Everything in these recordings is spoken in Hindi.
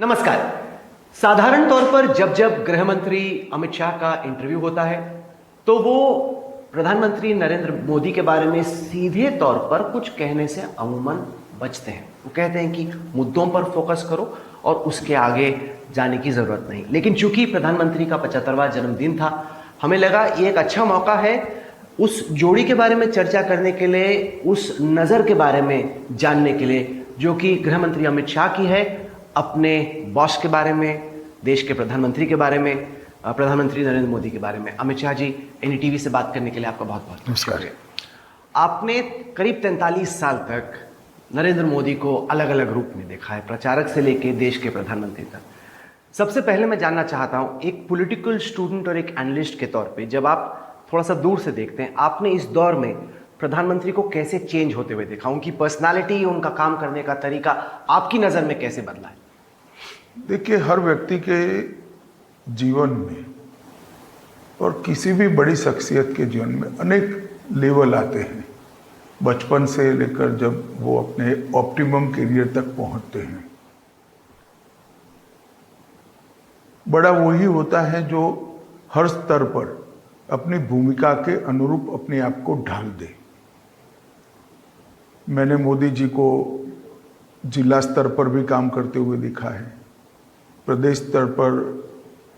नमस्कार। साधारण तौर पर जब जब गृह मंत्री अमित शाह का इंटरव्यू होता है तो वो प्रधानमंत्री नरेंद्र मोदी के बारे में सीधे तौर पर कुछ कहने से अमूमन बचते हैं। वो कहते हैं कि मुद्दों पर फोकस करो और उसके आगे जाने की जरूरत नहीं। लेकिन चूंकि प्रधानमंत्री का 75वां जन्मदिन था, हमें लगा ये एक अच्छा मौका है उस जोड़ी के बारे में चर्चा करने के लिए, उस नज़र के बारे में जानने के लिए जो कि गृह मंत्री अमित शाह की है, अपने बॉस के बारे में, देश के प्रधानमंत्री के बारे में, प्रधानमंत्री नरेंद्र मोदी के बारे में। अमित शाह जी, एनडीटीवी से बात करने के लिए आपका बहुत बहुत नमस्कार। आपने करीब 43 साल तक नरेंद्र मोदी को अलग अलग रूप में देखा है, प्रचारक से लेकर देश के प्रधानमंत्री तक। सबसे पहले मैं जानना चाहता हूं, एक पॉलिटिकल स्टूडेंट और एक एनालिस्ट के तौर पे, जब आप थोड़ा सा दूर से देखते हैं, आपने इस दौर में प्रधानमंत्री को कैसे चेंज होते हुए देखा? उनकी पर्सनालिटी, उनका काम करने का तरीका आपकी नज़र में कैसे बदला है? देखिए, हर व्यक्ति के जीवन में और किसी भी बड़ी शख्सियत के जीवन में अनेक लेवल आते हैं, बचपन से लेकर जब वो अपने ऑप्टिमम करियर तक पहुंचते हैं। बड़ा वही होता है जो हर स्तर पर अपनी भूमिका के अनुरूप अपने आप को ढाल दे। मैंने मोदी जी को जिला स्तर पर भी काम करते हुए देखा है, प्रदेश स्तर पर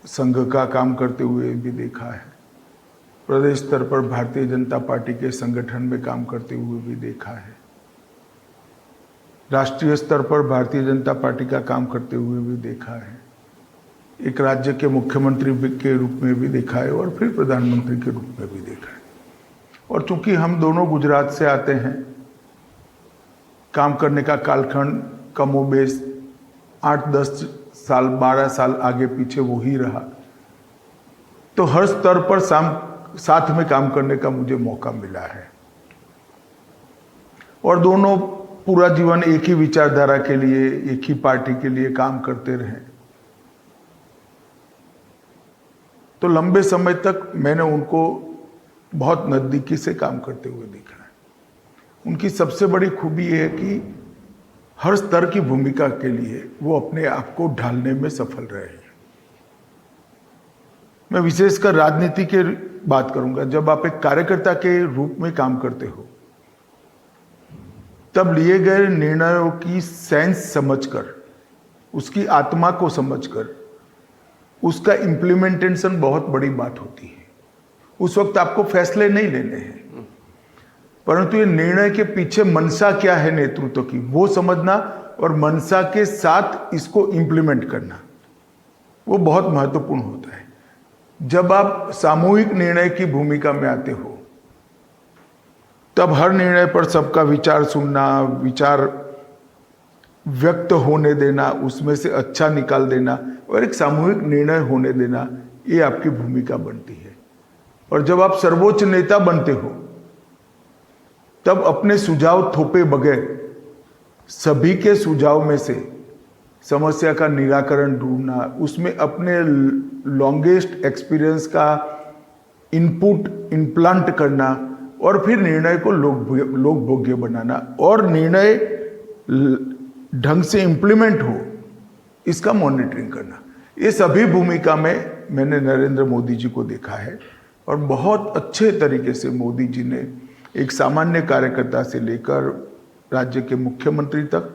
संघ का काम करते हुए भी देखा है, प्रदेश स्तर पर भारतीय जनता पार्टी के संगठन में काम करते हुए भी देखा है, राष्ट्रीय स्तर पर भारतीय जनता पार्टी का काम करते हुए भी देखा है, एक राज्य के मुख्यमंत्री के रूप में भी देखा है और फिर प्रधानमंत्री के रूप में भी देखा है। और चूंकि हम दोनों गुजरात से आते हैं, काम करने का कालखंड कमोबेश 8-10 साल 12 साल आगे पीछे वो ही रहा, तो हर स्तर पर साथ में काम करने का मुझे मौका मिला है। और दोनों पूरा जीवन एक ही विचारधारा के लिए, एक ही पार्टी के लिए काम करते रहे। तो लंबे समय तक मैंने उनको बहुत नज़दीकी से काम करते हुए देखा है। उनकी सबसे बड़ी खूबी यह है कि हर स्तर की भूमिका के लिए वो अपने आप को ढालने में सफल रहे हैं। मैं विशेषकर राजनीति की बात करूंगा। जब आप एक कार्यकर्ता के रूप में काम करते हो, तब लिए गए निर्णयों की सेंस समझकर, उसकी आत्मा को समझकर, उसका इम्प्लीमेंटेशन बहुत बड़ी बात होती है। उस वक्त आपको फैसले नहीं लेने हैं, परंतु ये निर्णय के पीछे मनसा क्या है नेतृत्व की, वो समझना और मनसा के साथ इसको इम्प्लीमेंट करना, वो बहुत महत्वपूर्ण होता है। जब आप सामूहिक निर्णय की भूमिका में आते हो, तब हर निर्णय पर सबका विचार सुनना, विचार व्यक्त होने देना, उसमें से अच्छा निकाल देना और एक सामूहिक निर्णय होने देना, ये आपकी भूमिका बनती है। और जब आप सर्वोच्च नेता बनते हो, तब अपने सुझाव थोपे बगैर सभी के सुझाव में से समस्या का निराकरण ढूंढना, उसमें अपने लॉन्गेस्ट एक्सपीरियंस का इनपुट इम्प्लांट करना और फिर निर्णय को लोक भोग्य बनाना और निर्णय ढंग से इम्प्लीमेंट हो, इसका मॉनिटरिंग करना। ये सभी भूमिका में मैंने नरेंद्र मोदी जी को देखा है और बहुत अच्छे तरीके से मोदी जी ने एक सामान्य कार्यकर्ता से लेकर राज्य के मुख्यमंत्री तक,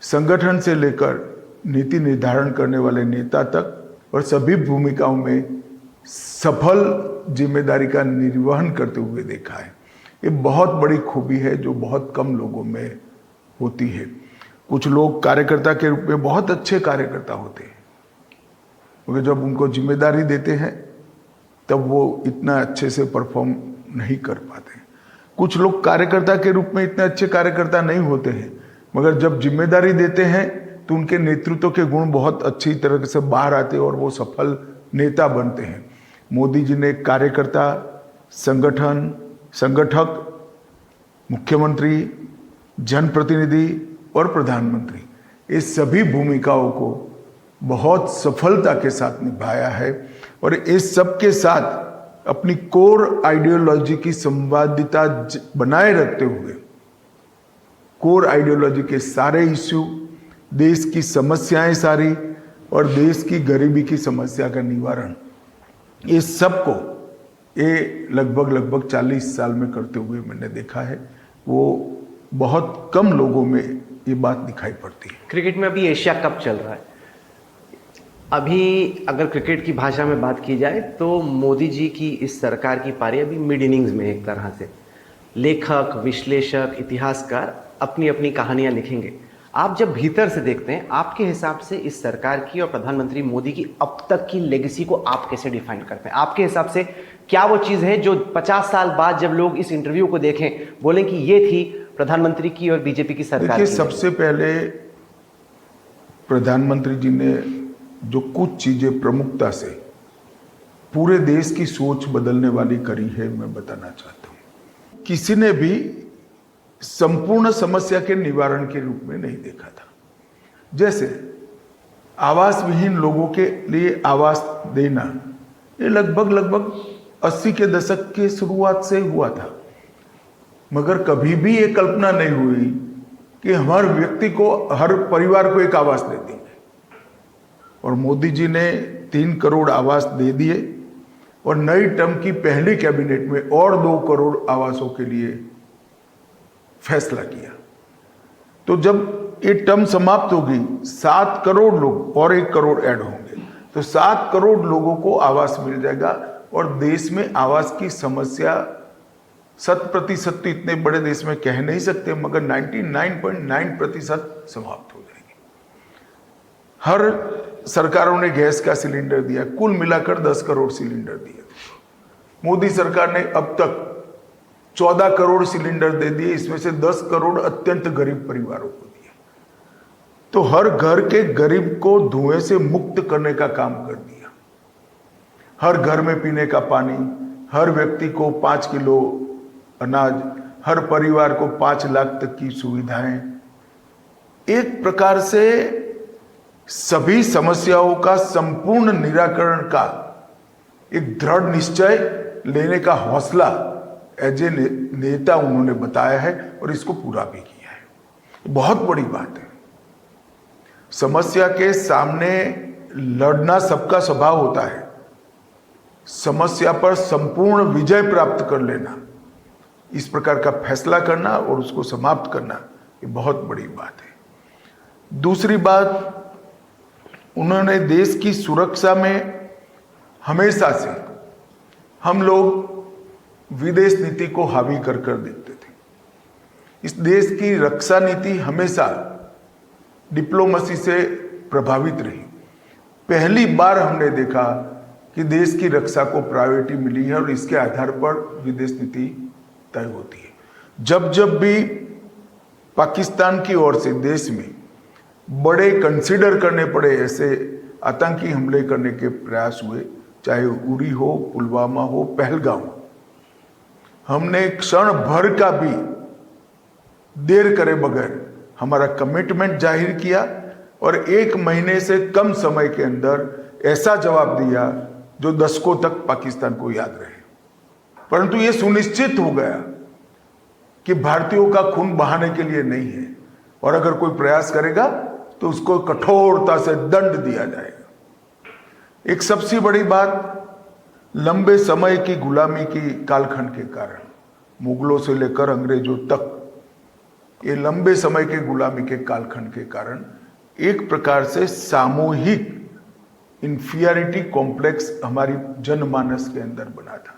संगठन से लेकर नीति निर्धारण करने वाले नेता तक और सभी भूमिकाओं में सफल जिम्मेदारी का निर्वहन करते हुए देखा है। ये बहुत बड़ी खूबी है जो बहुत कम लोगों में होती है। कुछ लोग कार्यकर्ता के रूप में बहुत अच्छे कार्यकर्ता होते हैं, क्योंकि जब उनको जिम्मेदारी देते हैं तब वो इतना अच्छे से परफॉर्म नहीं कर पाते। कुछ लोग कार्यकर्ता के रूप में इतने अच्छे कार्यकर्ता नहीं होते हैं, मगर जब जिम्मेदारी देते हैं तो उनके नेतृत्व के गुण बहुत अच्छी तरह से बाहर आते हैं और वो सफल नेता बनते हैं। मोदी जी ने कार्यकर्ता, संगठन, संगठक, मुख्यमंत्री, जनप्रतिनिधि और प्रधानमंत्री, ये सभी भूमिकाओं को बहुत सफलता के साथ निभाया है और इस सब के साथ अपनी कोर आइडियोलॉजी की संवादिता बनाए रखते हुए कोर आइडियोलॉजी के सारे इश्यू, देश की समस्याएं सारी और देश की गरीबी की समस्या का निवारण, ये सबको ये लगभग 40 साल में करते हुए मैंने देखा है। वो बहुत कम लोगों में ये बात दिखाई पड़ती है। क्रिकेट में अभी एशिया कप चल रहा है। अभी अगर क्रिकेट की भाषा में बात की जाए तो मोदी जी की इस सरकार की पारी अभी मिड इनिंग्स में, एक तरह से लेखक, विश्लेषक, इतिहासकार अपनी अपनी कहानियां लिखेंगे। आप जब भीतर से देखते हैं, आपके हिसाब से इस सरकार की और प्रधानमंत्री मोदी की अब तक की लेगेसी को आप कैसे डिफाइन करते हैं? आपके हिसाब से क्या वो चीज़ है जो 50 साल बाद जब लोग इस इंटरव्यू को देखें बोलें कि ये थी प्रधानमंत्री की और बीजेपी की सरकार? देखिए, सबसे पहले प्रधानमंत्री जी ने जो कुछ चीजें प्रमुखता से पूरे देश की सोच बदलने वाली करी है, मैं बताना चाहता हूं। किसी ने भी संपूर्ण समस्या के निवारण के रूप में नहीं देखा था। जैसे आवास विहीन लोगों के लिए आवास देना, ये लगभग 80 के दशक के शुरुआत से हुआ था, मगर कभी भी ये कल्पना नहीं हुई कि हर व्यक्ति को, हर परिवार को एक आवास दे देंगे। और मोदी जी ने 3 करोड़ आवास दे दिए और नई टर्म की पहली कैबिनेट में और 2 करोड़ आवासों के लिए फैसला किया। तो जब ये टर्म समाप्त होगी, 7 करोड़ लोग और 1 करोड़ ऐड होंगे, तो 7 करोड़ लोगों को आवास मिल जाएगा और देश में आवास की समस्या 100% तो इतने बड़े देश में कह नहीं सकते, मगर 99.9% समाप्त हो जाएगी। हर सरकारों ने गैस का सिलेंडर दिया, कुल मिलाकर 10 करोड़ सिलेंडर दिए। मोदी सरकार ने अब तक 14 करोड़ सिलेंडर दे दिए, इसमें से 10 करोड़ अत्यंत गरीब परिवारों को दिए। तो हर घर के गरीब को धुएं से मुक्त करने का काम कर दिया। हर घर में पीने का पानी, हर व्यक्ति को 5 किलो अनाज, हर परिवार को 5 लाख तक की सुविधाएं। एक प्रकार से सभी समस्याओं का संपूर्ण निराकरण का एक दृढ़ निश्चय लेने का हौसला एज ए नेता उन्होंने बताया है और इसको पूरा भी किया है। बहुत बड़ी बात है। समस्या के सामने लड़ना सबका स्वभाव होता है, समस्या पर संपूर्ण विजय प्राप्त कर लेना, इस प्रकार का फैसला करना और उसको समाप्त करना, ये बहुत बड़ी बात है। दूसरी बात, उन्होंने देश की सुरक्षा में हमेशा से, हम लोग विदेश नीति को हावी कर देखते थे। इस देश की रक्षा नीति हमेशा डिप्लोमेसी से प्रभावित रही। पहली बार हमने देखा कि देश की रक्षा को प्रायोरिटी मिली है और इसके आधार पर विदेश नीति तय होती है। जब भी पाकिस्तान की ओर से देश में बड़े कंसीडर करने पड़े ऐसे आतंकी हमले करने के प्रयास हुए, चाहे उरी हो, पुलवामा हो, पहलगाम हो, हमने क्षण भर का भी देर करे बगैर हमारा कमिटमेंट जाहिर किया और 1 महीने से कम समय के अंदर ऐसा जवाब दिया जो दशकों तक पाकिस्तान को याद रहे। परंतु यह सुनिश्चित हो गया कि भारतीयों का खून बहाने के लिए नहीं है और अगर कोई प्रयास करेगा तो उसको कठोरता से दंड दिया जाएगा। एक सबसे बड़ी बात, लंबे समय की गुलामी की कालखंड के कारण, मुगलों से लेकर अंग्रेजों तक, ये लंबे समय के गुलामी के कालखंड के कारण एक प्रकार से सामूहिक इंफीरियरिटी कॉम्प्लेक्स हमारी जनमानस के अंदर बना था।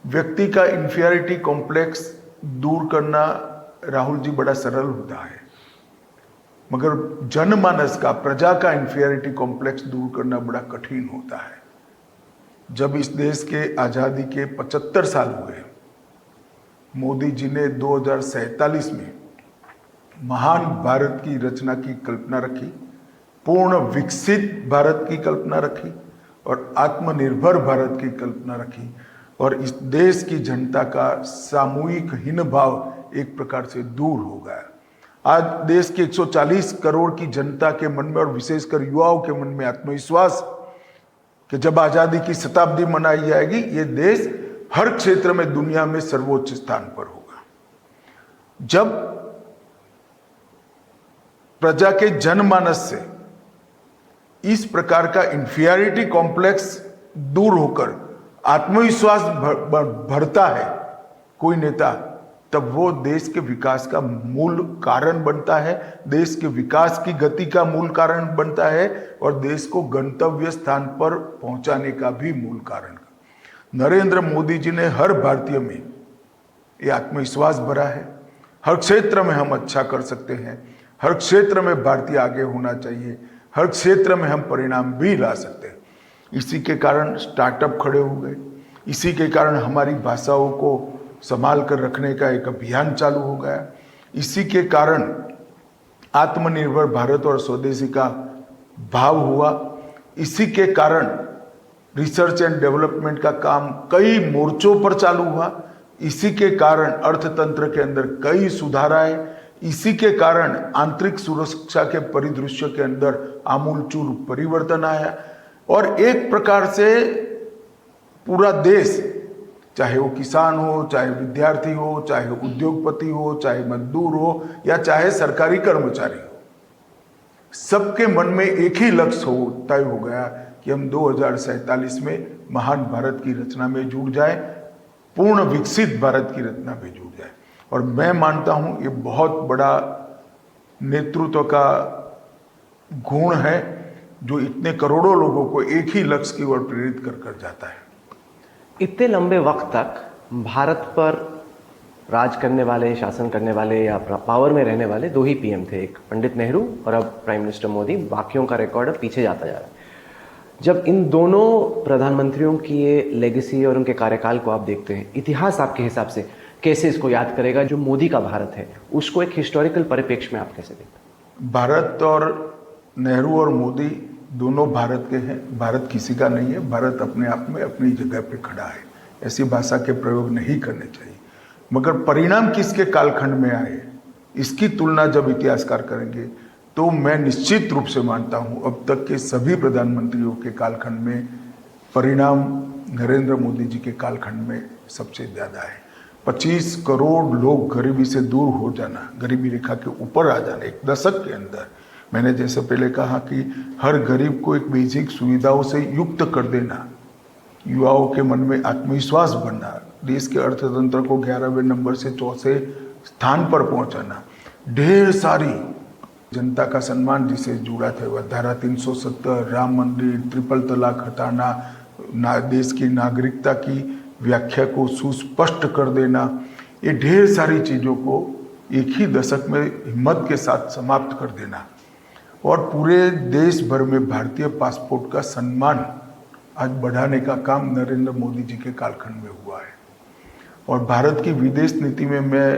व्यक्ति का इंफीरियरिटी कॉम्प्लेक्स दूर करना, राहुल जी, बड़ा सरल होता है, मगर जनमानस का, प्रजा का इंफीरियरिटी कॉम्प्लेक्स दूर करना बड़ा कठिन होता है। जब इस देश के आज़ादी के 75 साल हुए, मोदी जी ने 2047 में महान भारत की रचना की कल्पना रखी, पूर्ण विकसित भारत की कल्पना रखी और आत्मनिर्भर भारत की कल्पना रखी और इस देश की जनता का सामूहिक हीन भाव एक प्रकार से दूर हो गया। आज देश के 140 करोड़ की जनता के मन में और विशेषकर युवाओं के मन में आत्मविश्वास कि जब आजादी की शताब्दी मनाई जाएगी, ये देश हर क्षेत्र में दुनिया में सर्वोच्च स्थान पर होगा। जब प्रजा के जनमानस से इस प्रकार का इंफीरियरिटी कॉम्प्लेक्स दूर होकर आत्मविश्वास भरता है कोई नेता, तब वो देश के विकास का मूल कारण बनता है, देश के विकास की गति का मूल कारण बनता है और देश को गंतव्य स्थान पर पहुंचाने का भी मूल कारण। नरेंद्र मोदी जी ने हर भारतीय में ये आत्मविश्वास भरा है। हर क्षेत्र में हम अच्छा कर सकते हैं, हर क्षेत्र में भारतीय आगे होना चाहिए, हर क्षेत्र में हम परिणाम भी ला सकते हैं। इसी के कारण स्टार्टअप खड़े हो गए, इसी के कारण हमारी भाषाओं को संभाल कर रखने का एक अभियान चालू हो गया, इसी के कारण आत्मनिर्भर भारत और स्वदेशी का भाव हुआ, इसी के कारण रिसर्च एंड डेवलपमेंट का काम कई मोर्चों पर चालू हुआ, इसी के कारण अर्थतंत्र के अंदर कई सुधार आए, इसी के कारण आंतरिक सुरक्षा के परिदृश्य के अंदर आमूलचूल परिवर्तन आया और एक प्रकार से पूरा देश, चाहे वो किसान हो, चाहे विद्यार्थी हो, चाहे उद्योगपति हो, चाहे मजदूर हो या चाहे सरकारी कर्मचारी हो, सबके मन में एक ही लक्ष्य तय हो गया कि हम 2047 में महान भारत की रचना में जुड़ जाए, पूर्ण विकसित भारत की रचना में जुड़ जाए। और मैं मानता हूं ये बहुत बड़ा नेतृत्व का गुण है जो इतने करोड़ों लोगों को एक ही लक्ष्य की ओर प्रेरित कर जाता है। इतने लंबे वक्त तक भारत पर राज करने वाले, शासन करने वाले या पावर में रहने वाले दो ही पीएम थे, एक पंडित नेहरू और अब प्राइम मिनिस्टर मोदी। बाकियों का रिकॉर्ड पीछे जाता जा रहा है। जब इन दोनों प्रधानमंत्रियों की ये लेगेसी और उनके कार्यकाल को आप देखते हैं, इतिहास आपके हिसाब से कैसे इसको याद करेगा? जो मोदी का भारत है उसको एक हिस्टोरिकल परिप्रेक्ष्य में आप कैसे देखते हैं? भारत और नेहरू और मोदी दोनों भारत के हैं, भारत किसी का नहीं है, भारत अपने आप में अपनी जगह पे खड़ा है। ऐसी भाषा के प्रयोग नहीं करने चाहिए, मगर परिणाम किसके कालखंड में आए इसकी तुलना जब इतिहासकार करेंगे तो मैं निश्चित रूप से मानता हूं अब तक के सभी प्रधानमंत्रियों के कालखंड में परिणाम नरेंद्र मोदी जी के कालखंड में सबसे ज्यादा है। 25 करोड़ लोग गरीबी से दूर हो जाना, गरीबी रेखा के ऊपर आ जाना एक दशक के अंदर। मैंने जैसे पहले कहा कि हर गरीब को एक बेसिक सुविधाओं से युक्त कर देना, युवाओं के मन में आत्मविश्वास बढ़ना, देश के अर्थतंत्र को 11वें नंबर से 4वें स्थान पर पहुंचाना, ढेर सारी जनता का सम्मान जिसे जुड़ा था, वह धारा 370, राम मंदिर, ट्रिपल तलाक हटाना, देश की नागरिकता की व्याख्या को सुस्पष्ट कर देना, ये ढेर सारी चीज़ों को एक ही दशक में हिम्मत के साथ समाप्त कर देना और पूरे देश भर में भारतीय पासपोर्ट का सम्मान आज बढ़ाने का काम नरेंद्र मोदी जी के कालखंड में हुआ है। और भारत की विदेश नीति में मैं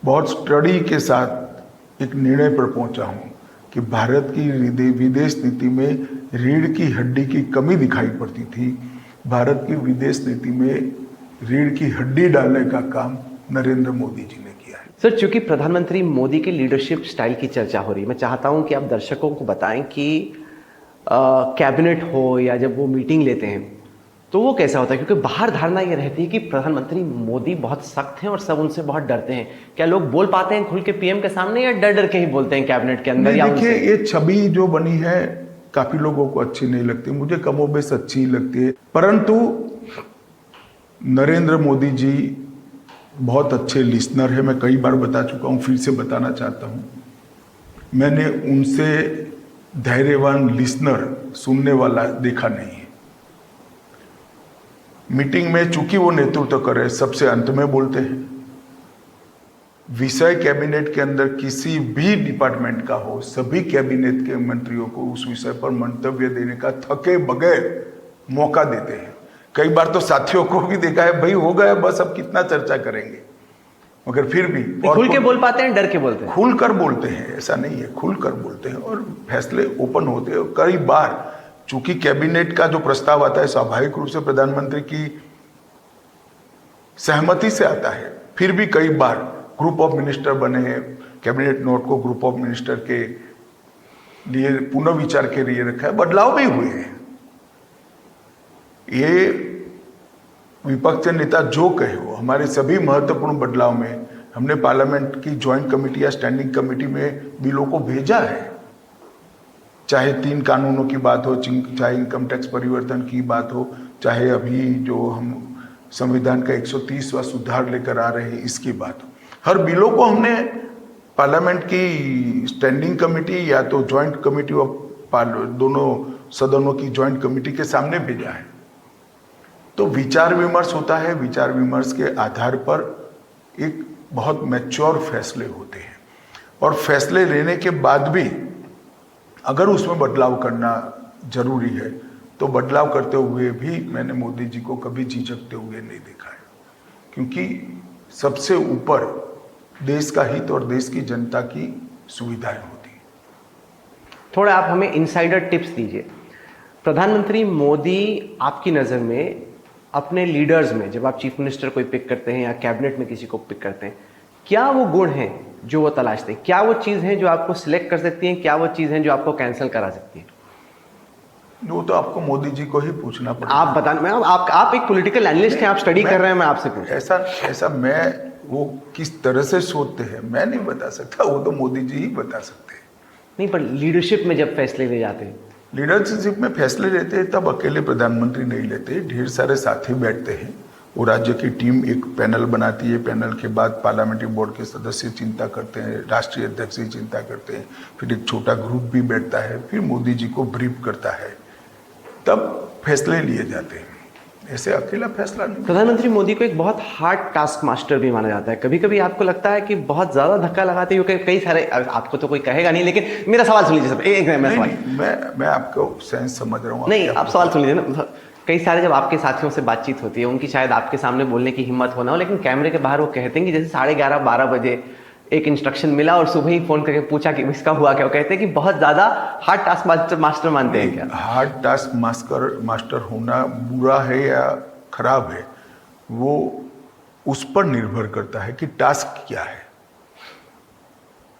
बहुत स्टडी के साथ एक निर्णय पर पहुंचा हूं कि भारत की विदेश नीति में रीढ़ की हड्डी की कमी दिखाई पड़ती थी। भारत की विदेश नीति में रीढ़ की हड्डी डालने का काम नरेंद्र मोदी जी ने किया है। सर, चूंकि प्रधानमंत्री मोदी की लीडरशिप स्टाइल की चर्चा हो रही है, मैं चाहता हूं कि आप दर्शकों को बताएं कि कैबिनेट हो या जब वो मीटिंग लेते हैं तो वो कैसा होता है, क्योंकि बाहर धारणा ये रहती है कि प्रधानमंत्री मोदी बहुत सख्त हैं और सब उनसे बहुत डरते हैं। क्या लोग बोल पाते हैं खुल के पीएम के सामने या डर डर के ही बोलते हैं कैबिनेट के अंदर? देखिए, ये छवि जो बनी है काफी लोगों को अच्छी नहीं लगती, मुझे कमोबेश अच्छी लगती है, परंतु नरेंद्र मोदी जी बहुत अच्छे लिसनर है। मैं कई बार बता चुका हूं, फिर से बताना चाहता हूं, मैंने उनसे धैर्यवान लिसनर, सुनने वाला देखा नहीं है। मीटिंग में चूंकि वो नेतृत्व कर रहे, सबसे अंत में बोलते हैं। विषय कैबिनेट के अंदर किसी भी डिपार्टमेंट का हो, सभी कैबिनेट के मंत्रियों को उस विषय पर मंतव्य देने का थके बगैर मौका देते हैं। कई बार तो साथियों को भी देखा है, भाई हो गया बस, अब कितना चर्चा करेंगे, मगर फिर भी खुल के बोल पाते हैं, डर के बोलते हैं? खुलकर बोलते हैं, ऐसा नहीं है, खुलकर बोलते हैं और फैसले ओपन होते हैं। कई बार चूंकि कैबिनेट का जो प्रस्ताव आता है स्वाभाविक रूप से प्रधानमंत्री की सहमति से आता है, फिर भी कई बार ग्रुप ऑफ मिनिस्टर बने हैं, कैबिनेट नोट को ग्रुप ऑफ मिनिस्टर के लिए पुनर्विचार के लिए रखा है, बदलाव भी हुए हैं। ये विपक्ष नेता जो कहे हो, हमारे सभी महत्वपूर्ण बदलाव में हमने पार्लियामेंट की ज्वाइंट कमेटी या स्टैंडिंग कमेटी में बिलों को भेजा है, चाहे 3 कानूनों की बात हो, चाहे इनकम टैक्स परिवर्तन की बात हो, चाहे अभी जो हम संविधान का 130वां सुधार लेकर आ रहे हैं इसकी बात हो। हर बिलों को हमने पार्लियामेंट की स्टैंडिंग कमेटी या तो ज्वाइंट कमेटी ऑफ दोनों सदनों की ज्वाइंट कमेटी के सामने भेजा है। तो विचार विमर्श होता है, विचार विमर्श के आधार पर एक बहुत मैच्योर फैसले होते हैं, और फैसले लेने के बाद भी अगर उसमें बदलाव करना जरूरी है तो बदलाव करते हुए भी मैंने मोदी जी को कभी झिझकते हुए नहीं देखा है, क्योंकि सबसे ऊपर देश का हित और देश की जनता की सुविधाएं होती हैं। थोड़ा आप हमें इनसाइडर टिप्स दीजिए। प्रधानमंत्री मोदी आपकी नज़र में अपने लीडर्स में, जब आप चीफ मिनिस्टर कोई पिक करते हैं या कैबिनेट में किसी को पिक करते हैं, क्या वो गुण हैं जो वो तलाशते हैं? क्या वो चीज़ हैं जो आपको सिलेक्ट कर सकती हैं? क्या वो चीज़ हैं जो आपको कैंसिल करा सकती हैं? वो तो आपको मोदी जी को ही पूछना पड़ेगा। आप बताना। मैं आप एक पॉलिटिकल एनालिस्ट हैं, आप स्टडी कर रहे हैं, मैं आपसे पूछ। ऐसा मैं वो किस तरह से सोचते हैं मैं नहीं बता सकता, वो तो मोदी जी ही बता सकते हैं। नहीं, पर लीडरशिप में जब फैसले ले जाते हैं, लीडरशिप में फैसले लेते हैं तब अकेले प्रधानमंत्री नहीं लेते, ढेर सारे साथी बैठते हैं। वो राज्य की टीम एक पैनल बनाती है, पैनल के बाद पार्लियामेंट्री बोर्ड के सदस्य चिंता करते हैं, राष्ट्रीय अध्यक्ष जी चिंता करते हैं, फिर एक छोटा ग्रुप भी बैठता है, फिर मोदी जी को ब्रीफ करता है, तब फैसले लिए जाते हैं। ऐसे अकेला फैसला नहीं। प्रधानमंत्री मोदी को एक बहुत हार्ड टास्क मास्टर भी माना जाता है। कभी कभी आपको लगता है कि बहुत ज्यादा धक्का लगाते हैं, क्योंकि कई सारे, आपको तो कोई कहेगा नहीं, लेकिन मेरा सवाल सुन लीजिए सब। मैं आपको सेंस समझ रहा हूँ। नहीं, आप सवाल सुन लीजिए ना। कई सारे जब आपके साथियों से बातचीत होती है, उनकी शायद आपके सामने बोलने की हिम्मत हो ना हो, लेकिन कैमरे के बाहर वो कहते हैं कि जैसे 11:30-12 बजे एक इंस्ट्रक्शन मिला और सुबह ही फोन करके पूछा कि इसका हुआ क्या। वो कहते हैं कि बहुत ज्यादा हार्ड टास्क मास्टर मानते हैं। क्या हार्ड टास्क मास्टर होना बुरा है या खराब है, वो उस पर निर्भर करता है कि टास्क क्या है।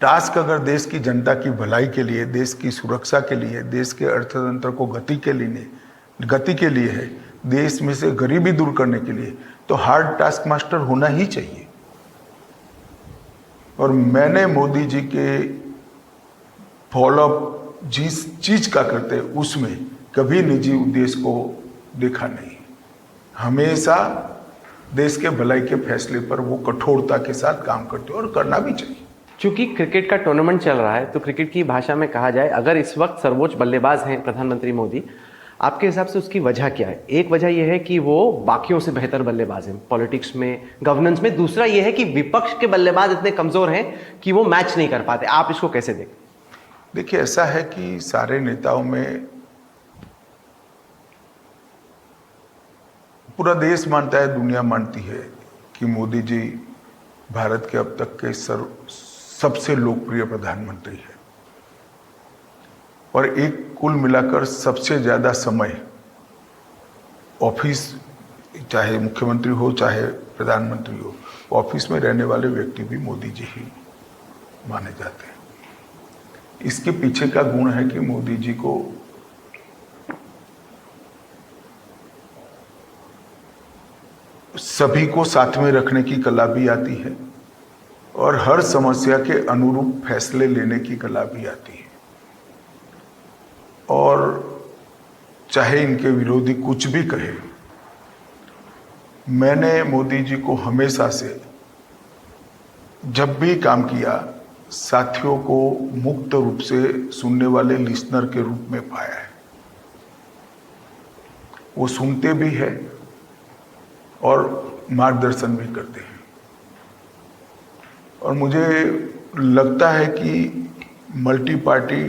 टास्क अगर देश की जनता की भलाई के लिए, देश की सुरक्षा के लिए, देश के अर्थतंत्र को गति के लिए है, देश में से गरीबी दूर करने के लिए, तो हार्ड टास्क मास्टर होना ही चाहिए। और मैंने मोदी जी के फॉलोअप जिस चीज का करते हैं उसमें कभी निजी उद्देश्य को देखा नहीं। हमेशा देश के भलाई के फैसले पर वो कठोरता के साथ काम करते हैं, और करना भी चाहिए। चूंकि क्रिकेट का टूर्नामेंट चल रहा है, तो क्रिकेट की भाषा में कहा जाए, अगर इस वक्त सर्वोच्च बल्लेबाज हैं प्रधानमंत्री मोदी, आपके हिसाब से उसकी वजह क्या है? एक वजह यह है कि वो बाकियों से बेहतर बल्लेबाज हैं पॉलिटिक्स में, गवर्नेंस में। दूसरा यह है कि विपक्ष के बल्लेबाज इतने कमजोर हैं कि वो मैच नहीं कर पाते। आप इसको कैसे देखें? देखिए, ऐसा है कि सारे नेताओं में पूरा देश मानता है, दुनिया मानती है कि मोदी जी भारत के अब तक के सबसे लोकप्रिय प्रधानमंत्री है, और एक कुल मिलाकर सबसे ज्यादा समय ऑफिस, चाहे मुख्यमंत्री हो चाहे प्रधानमंत्री हो, ऑफिस में रहने वाले व्यक्ति भी मोदी जी ही माने जाते हैं। इसके पीछे का गुण है कि मोदी जी को सभी को साथ में रखने की कला भी आती है, और हर समस्या के अनुरूप फैसले लेने की कला भी आती है। और चाहे इनके विरोधी कुछ भी कहे, मैंने मोदी जी को हमेशा से जब भी काम किया, साथियों को मुक्त रूप से सुनने वाले लिसनर के रूप में पाया है। वो सुनते भी है और मार्गदर्शन भी करते हैं, और मुझे लगता है कि multi party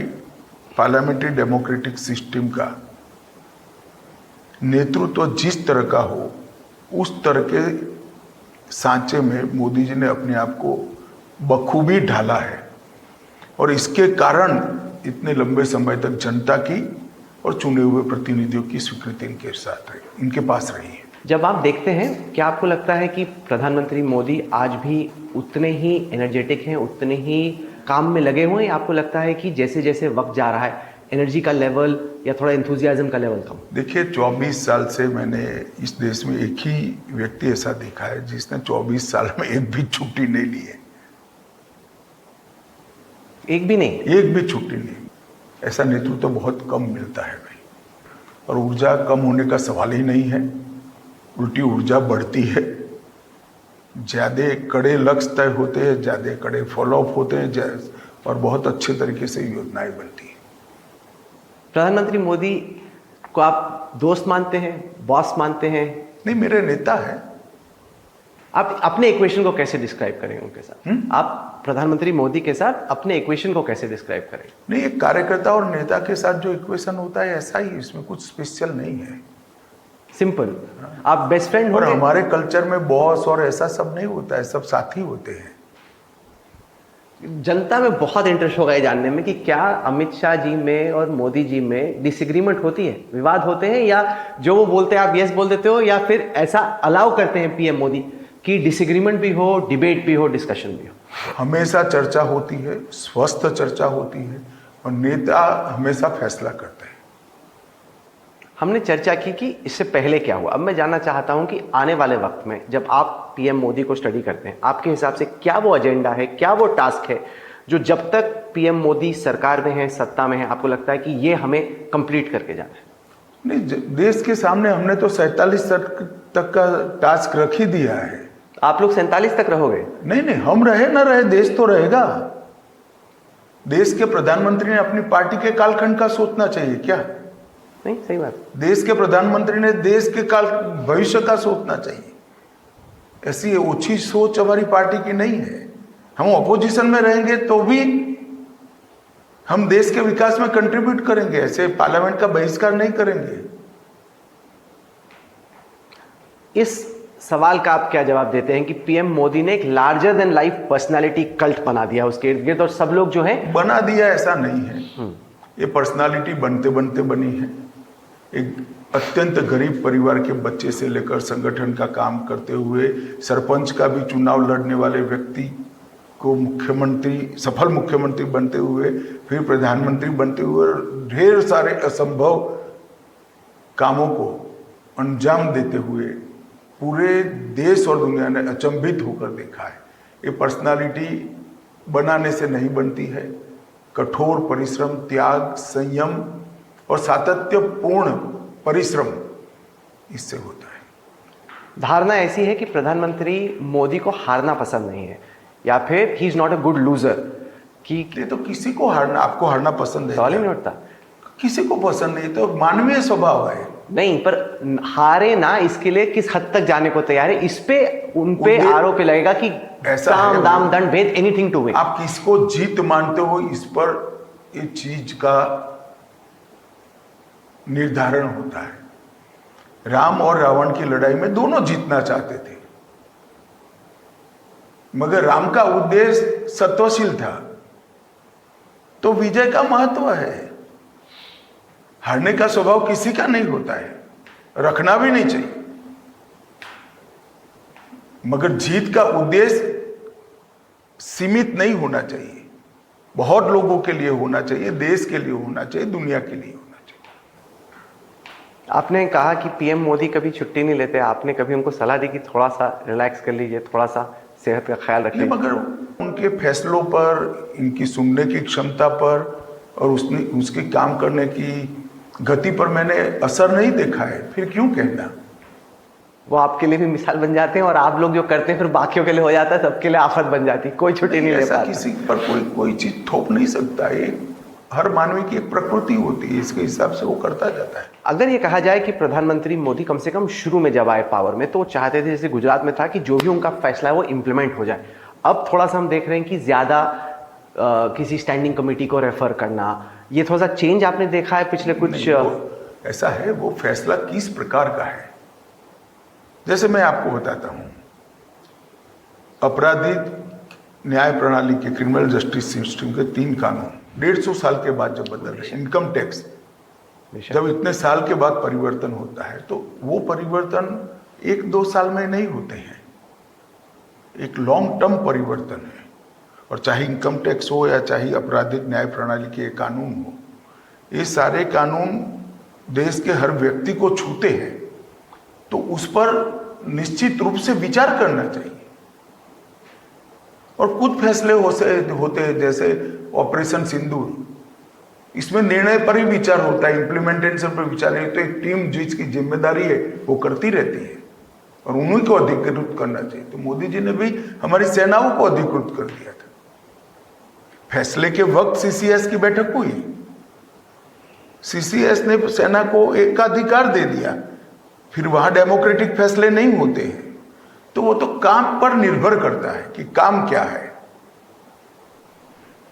parliamentary democratic system का नेतृत्व जिस तरह का हो, उस तरह के सांचे में मोदी जी ने अपने आप को बखूबी ढाला है, और इसके कारण इतने लंबे समय तक जनता की और चुने हुए प्रतिनिधियों की स्वीकृति इनके साथ रही, इनके पास रही है। जब आप देखते हैं, क्या आपको लगता है कि प्रधानमंत्री मोदी आज भी उतने ही एनर्जेटिक हैं, उतने ही काम में लगे हुए हैं? आपको लगता है कि जैसे जैसे वक्त जा रहा है, एनर्जी का लेवल या थोड़ा एंथुजियाज्म का लेवल कम? देखिए, 24 साल से मैंने इस देश में एक ही व्यक्ति ऐसा देखा है जिसने 24 साल में एक भी छुट्टी नहीं ली है। एक भी नहीं? एक भी छुट्टी नहीं। ऐसा नेतृत्व तो बहुत कम मिलता है भाई। और ऊर्जा कम होने का सवाल ही नहीं है, उल्टी ऊर्जा बढ़ती है। ज़्यादा कड़े लक्ष्य तय होते हैं, ज़्यादा कड़े फॉलोअप होते हैं, और बहुत अच्छे तरीके से योजनाएं बनती हैं। प्रधानमंत्री मोदी को आप दोस्त मानते हैं, बॉस मानते हैं? नहीं, मेरे नेता है। आप अपने इक्वेशन को कैसे डिस्क्राइब करेंगे उनके साथ? आप प्रधानमंत्री मोदी के साथ अपने इक्वेशन को कैसे डिस्क्राइब करेंगे? नहीं, एक कार्यकर्ता और नेता के साथ जो इक्वेशन होता है ऐसा ही, इसमें कुछ स्पेशल नहीं है। सिंपल। आप बेस्ट फ्रेंड और होंगे? हमारे कल्चर में बॉस और ऐसा सब नहीं होता है, सब साथी होते हैं। जनता में बहुत इंटरेस्ट होगा ये जानने में कि क्या अमित शाह जी में और मोदी जी में डिसएग्रीमेंट होती है, विवाद होते हैं, या जो वो बोलते हैं आप यस बोल देते हो, या फिर ऐसा अलाउ करते हैं पीएम मोदी कि डिसएग्रीमेंट भी हो, डिबेट भी हो, डिस्कशन भी हो? हमेशा चर्चा होती है, स्वस्थ चर्चा होती है, और नेता हमेशा फैसला करते हैं। हमने चर्चा की कि इससे पहले क्या हुआ। अब मैं जानना चाहता हूं कि आने वाले वक्त में जब आप पीएम मोदी को स्टडी करते हैं, आपके हिसाब से क्या वो एजेंडा है, क्या वो टास्क है जो जब तक पीएम मोदी सरकार में है, सत्ता में है, आपको लगता है कि ये हमें कंप्लीट करके जाना है? नहीं, देश के सामने हमने तो 47 तक का टास्क रख ही दिया है। आप लोग 47 तक रहोगे? नहीं नहीं, हम रहे ना रहे, देश तो रहेगा। देश के प्रधानमंत्री ने अपनी पार्टी के कालखंड का सोचना चाहिए क्या? नहीं, सही बात। देश के प्रधानमंत्री ने देश के भविष्य का सोचना चाहिए। ऐसी ओछी सोच हमारी पार्टी की नहीं है। हम ऑपोजिशन में रहेंगे तो भी हम देश के विकास में कंट्रीब्यूट करेंगे, ऐसे पार्लियामेंट का बहिष्कार नहीं करेंगे। इस सवाल का आप क्या जवाब देते हैं कि पीएम मोदी ने एक larger than life personality cult बना दिया उसके इर्द गिर्द, और सब लोग जो है बना दिया, ऐसा नहीं है। ये पर्सनालिटी बनते बनते बनी है। एक अत्यंत गरीब परिवार के बच्चे से लेकर संगठन का काम करते हुए सरपंच का भी चुनाव लड़ने वाले व्यक्ति को मुख्यमंत्री, सफल मुख्यमंत्री बनते हुए, फिर प्रधानमंत्री बनते हुए, ढेर सारे असंभव कामों को अंजाम देते हुए पूरे देश और दुनिया ने अचंभित होकर देखा है। ये पर्सनालिटी बनाने से नहीं बनती है। कठोर परिश्रम, त्याग, संयम और सातत्यपूर्ण परिश्रम इससे होता है। धारणा ऐसी है कि प्रधानमंत्री मोदी को हारना पसंद नहीं है, या फिर he is not a good loser, कि ये तो किसी को हारना, आपको हारना पसंद है? सवाल ही नहीं उठता। किसी को पसंद नहीं, तो मानवीय स्वभाव है। नहीं, पर हारे ना, इसके लिए किस हद तक जाने को तैयार है? इस पे उन पे आरोप लगेगा कि ऐसा साम दाम दंड भेद, एनीथिंग टू विन। आप किसको जीत मानते हो, इस पर ये चीज का निर्धारण होता है। राम और रावण की लड़ाई में दोनों जीतना चाहते थे, मगर राम का उद्देश्य सत्वशील था, तो विजय का महत्व है। हारने का स्वभाव किसी का नहीं होता है, रखना भी नहीं चाहिए, मगर जीत का उद्देश्य सीमित नहीं होना चाहिए। बहुत लोगों के लिए होना चाहिए, देश के लिए होना चाहिए, दुनिया के लिए होना चाहिए। आपने कहा कि पीएम मोदी कभी छुट्टी नहीं लेते, आपने कभी उनको सलाह दी कि थोड़ा सा रिलैक्स कर लीजिए, थोड़ा सा सेहत का ख्याल रखिए? मगर उनके फैसलों पर, इनकी सुनने की क्षमता पर और उसकी काम करने की गति पर मैंने असर नहीं देखा है, फिर क्यों कहना? वो आपके लिए भी मिसाल बन जाते हैं, और आप लोग जो करते हैं फिर बाकियों के लिए हो जाता है, सबके लिए आफत बन जाती है, कोई छुट्टी नहीं ले पाता। किसी पर कोई चीज थोप नहीं सकता है। हर मानवी की एक प्रकृति होती है, इसके हिसाब से वो करता जाता है। अगर ये कहा जाए कि प्रधानमंत्री मोदी कम से कम शुरू में जब आए पावर में, तो वो चाहते थे, जैसे गुजरात में था, कि जो भी उनका फैसला है वो इम्प्लीमेंट हो जाए। अब थोड़ा सा हम देख रहे हैं कि ज्यादा किसी स्टैंडिंग कमेटी को रेफर करना, ये थोड़ा सा चेंज आपने देखा है पिछले कुछ? ऐसा है, वो फैसला किस प्रकार का है। जैसे मैं आपको बताता हूं, अपराधिक न्याय प्रणाली के, क्रिमिनल जस्टिस सिस्टम के 3 कानून 150 साल के बाद जब बदल रहे, इनकम टैक्स, जब इतने साल के बाद परिवर्तन होता है, तो वो परिवर्तन 1-2 साल में नहीं होते हैं, एक लॉन्ग टर्म परिवर्तन है। और चाहे इनकम टैक्स हो या चाहे आपराधिक न्याय प्रणाली के कानून हो, ये सारे कानून देश के हर व्यक्ति को छूते हैं, तो उस पर निश्चित रूप से विचार करना चाहिए। और कुछ फैसले होते हैं जैसे ऑपरेशन सिंदूर, इसमें निर्णय पर ही विचार होता है, इम्प्लीमेंटेशन पर विचार नहीं, तो एक टीम जिसकी जिम्मेदारी है वो करती रहती है और उन्हीं को अधिकृत करना चाहिए। तो मोदी जी ने भी हमारी सेनाओं को अधिकृत कर दिया था। फैसले के वक्त सीसीएस की बैठक हुई, सीसीएस ने सेना को एकाधिकार दे दिया, फिर वहां डेमोक्रेटिक फैसले नहीं होते हैं। तो वो तो काम पर निर्भर करता है कि काम क्या है।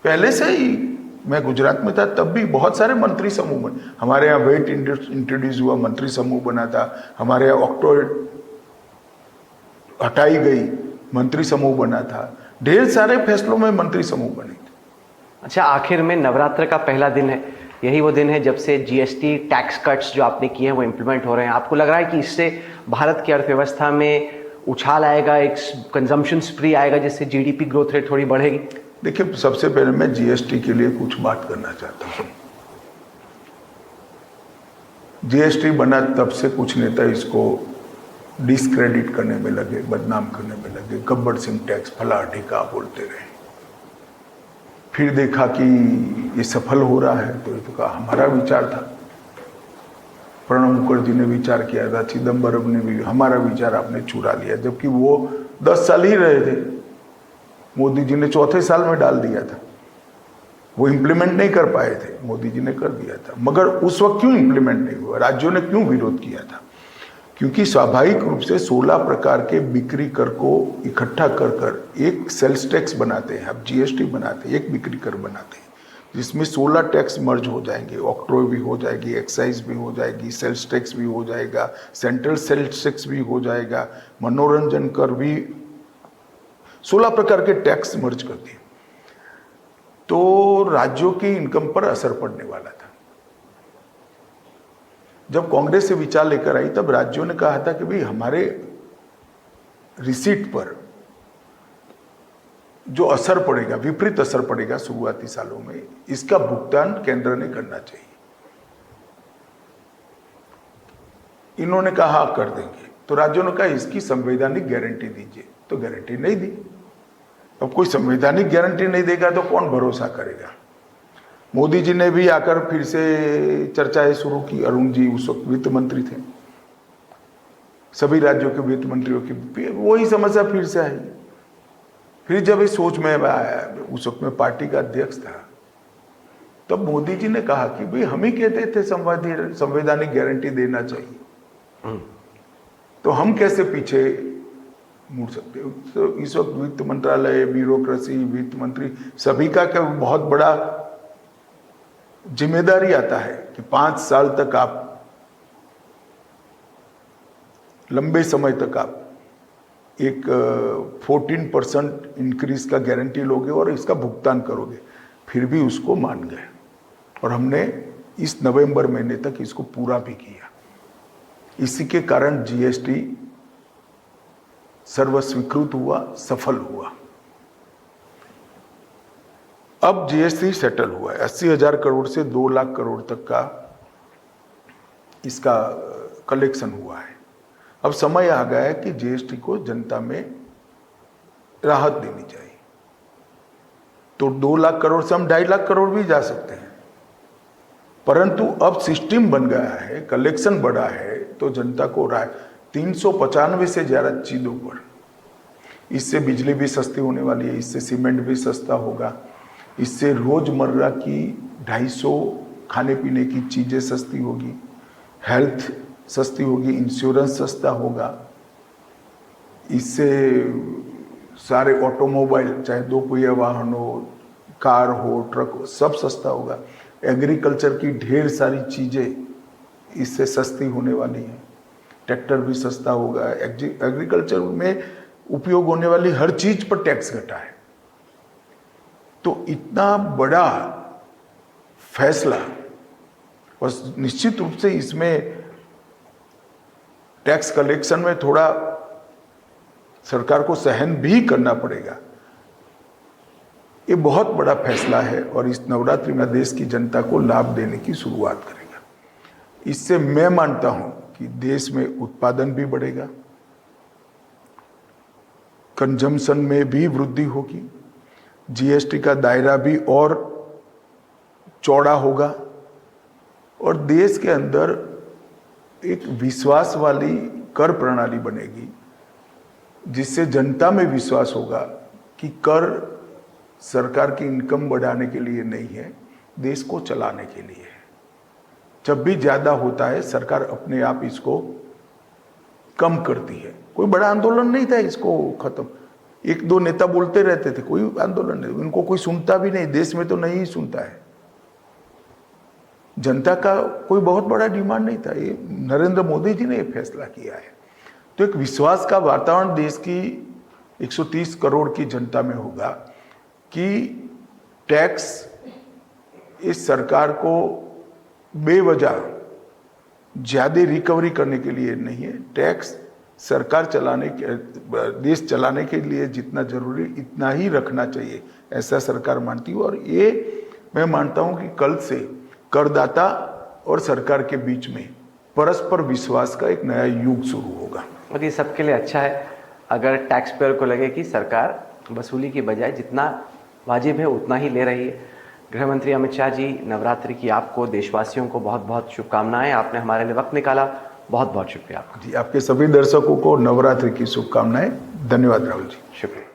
पहले से ही मैं गुजरात में था तब भी बहुत सारे मंत्री समूह बने, हमारे यहाँ वेट इंट्रोड्यूस हुआ, मंत्री समूह बना था, हमारे यहाँ ऑक्टोबर हटाई गई, मंत्री समूह बना था, ढेर सारे फैसलों में मंत्री समूह बने थे। अच्छा, आखिर में नवरात्र का पहला दिन है, यही वो दिन है जब से जीएसटी टैक्स कट्स जो आपने किए हैं वो इम्प्लीमेंट हो रहे हैं। आपको लग रहा है कि इससे भारत की अर्थव्यवस्था में उछाल आएगा, एक कंजम्पशन स्प्री आएगा जिससे जीडीपी ग्रोथ रेट थोड़ी बढ़ेगी? देखिए, सबसे पहले मैं जीएसटी के लिए कुछ बात करना चाहता हूं। जीएसटी बना तब से कुछ नेता इसको डिस्क्रेडिट करने में लगे, बदनाम करने में लगे, गब्बर सिंह टैक्स, फला ढिका बोलते रहे। फिर देखा कि ये सफल हो रहा है तो ये तो कहा हमारा विचार था, प्रणब मुखर्जी ने विचार किया था, चिदम्बरम ने भी, हमारा विचार आपने चुरा लिया, जबकि वो 10 साल ही रहे थे। मोदी जी ने चौथे साल में डाल दिया था, वो इम्प्लीमेंट नहीं कर पाए थे, मोदी जी ने कर दिया था। मगर उस वक्त क्यों इम्प्लीमेंट नहीं हुआ, राज्यों ने क्यों विरोध किया था? क्योंकि स्वाभाविक रूप से 16 प्रकार के बिक्री कर को इकट्ठा कर कर एक सेल्स टैक्स बनाते हैं, अब जीएसटी बनाते हैं, एक बिक्री कर बनाते हैं जिसमें 16 टैक्स मर्ज हो जाएंगे, ऑक्ट्रोय भी हो जाएगी, एक्साइज भी हो जाएगी, सेल्स टैक्स भी हो जाएगा, सेंट्रल सेल्स टैक्स भी हो जाएगा, मनोरंजन कर भी, 16 प्रकार के टैक्स मर्ज करते हैं। तो राज्यों की इनकम पर असर पड़ने वाला था। जब कांग्रेस से विचार लेकर आई तब राज्यों ने कहा था कि भाई हमारे रिसीट पर जो असर पड़ेगा, विपरीत असर पड़ेगा शुरुआती सालों में, इसका भुगतान केंद्र ने करना चाहिए। इन्होंने कहा कर देंगे, तो राज्यों ने कहा इसकी संवैधानिक गारंटी दीजिए, तो गारंटी नहीं दी। अब कोई संवैधानिक गारंटी नहीं देगा तो कौन भरोसा करेगा? मोदी जी ने भी आकर फिर से चर्चाएं शुरू की। अरुण जी उस वक्त वित्त मंत्री थे, सभी राज्यों के वित्त मंत्रियों की वही समस्या फिर से आई। फिर जब इस सोच में आया, उस वक्त में पार्टी का अध्यक्ष था, तब मोदी जी ने कहा कि भाई हम ही कहते थे संवैधानिक गारंटी देना चाहिए, तो हम कैसे पीछे मुड़ सकते हो? तो इस वक्त वित्त मंत्रालय, ब्यूरोक्रेसी, वित्त मंत्री सभी का बहुत बड़ा जिम्मेदारी आता है कि 5 साल तक आप, लंबे समय तक आप एक 14% इंक्रीज का गारंटी लोगे और इसका भुगतान करोगे। फिर भी उसको मान गए और हमने इस नवंबर महीने तक इसको पूरा भी किया। इसी के कारण जीएसटी सर्वस्वीकृत हुआ, सफल हुआ। अब जीएसटी सेटल हुआ है, 80,000 करोड़ से 2 लाख करोड़ तक का इसका कलेक्शन हुआ है। अब समय आ गया है कि जीएसटी को जनता में राहत देनी चाहिए। तो 2 लाख करोड़ से हम 2.5 लाख करोड़ भी जा सकते हैं, परंतु अब सिस्टम बन गया है, कलेक्शन बढ़ा है, तो जनता को राहत 395 से ज्यादा चीजों पर। इससे बिजली भी सस्ती होने वाली है, इससे सीमेंट भी सस्ता होगा, इससे रोजमर्रा की 250 खाने पीने की चीजें सस्ती होगी, हेल्थ सस्ती होगी, इंश्योरेंस सस्ता होगा, इससे सारे ऑटोमोबाइल, चाहे 2 पहिया वाहन हो, कार हो, ट्रक हो, सब सस्ता होगा। एग्रीकल्चर की ढेर सारी चीजें इससे सस्ती होने वाली हैं, ट्रैक्टर भी सस्ता होगा। एग्रीकल्चर में उपयोग होने वाली हर चीज पर टैक्स घटा है। तो इतना बड़ा फैसला, और निश्चित रूप से इसमें टैक्स कलेक्शन में थोड़ा सरकार को सहन भी करना पड़ेगा। ये बहुत बड़ा फैसला है और इस नवरात्रि में देश की जनता को लाभ देने की शुरुआत करेगा। इससे मैं मानता हूं कि देश में उत्पादन भी बढ़ेगा, कंजम्पशन में भी वृद्धि होगी, जीएसटी का दायरा भी और चौड़ा होगा और देश के अंदर एक विश्वास वाली कर प्रणाली बनेगी, जिससे जनता में विश्वास होगा कि कर सरकार की इनकम बढ़ाने के लिए नहीं है, देश को चलाने के लिए है। जब भी ज्यादा होता है सरकार अपने आप इसको कम करती है। कोई बड़ा आंदोलन नहीं था इसको खत्म, एक दो नेता बोलते रहते थे, कोई आंदोलन नहीं, उनको कोई सुनता भी नहीं, देश में तो नहीं सुनता है। जनता का कोई बहुत बड़ा डिमांड नहीं था, ये नरेंद्र मोदी जी ने ये फैसला किया है। तो एक विश्वास का वातावरण देश की 130 करोड़ की जनता में होगा कि टैक्स इस सरकार को बेवजह ज्यादा रिकवरी करने के लिए नहीं है, टैक्स सरकार चलाने के, देश चलाने के लिए जितना जरूरी इतना ही रखना चाहिए, ऐसा सरकार मानती है। और ये मैं मानता हूं कि कल से करदाता और सरकार के बीच में परस्पर विश्वास का एक नया युग शुरू होगा। और ये सबके लिए अच्छा है अगर टैक्स पेयर को लगे कि सरकार वसूली की बजाय जितना वाजिब है उतना ही ले रही है। गृह मंत्री अमित शाह जी, नवरात्रि की आपको, देशवासियों को बहुत बहुत शुभकामनाएं। आपने हमारे लिए वक्त निकाला, बहुत बहुत शुक्रिया आपका। जी, आपके सभी दर्शकों को नवरात्रि की शुभकामनाएं। धन्यवाद राहुल जी। शुक्रिया।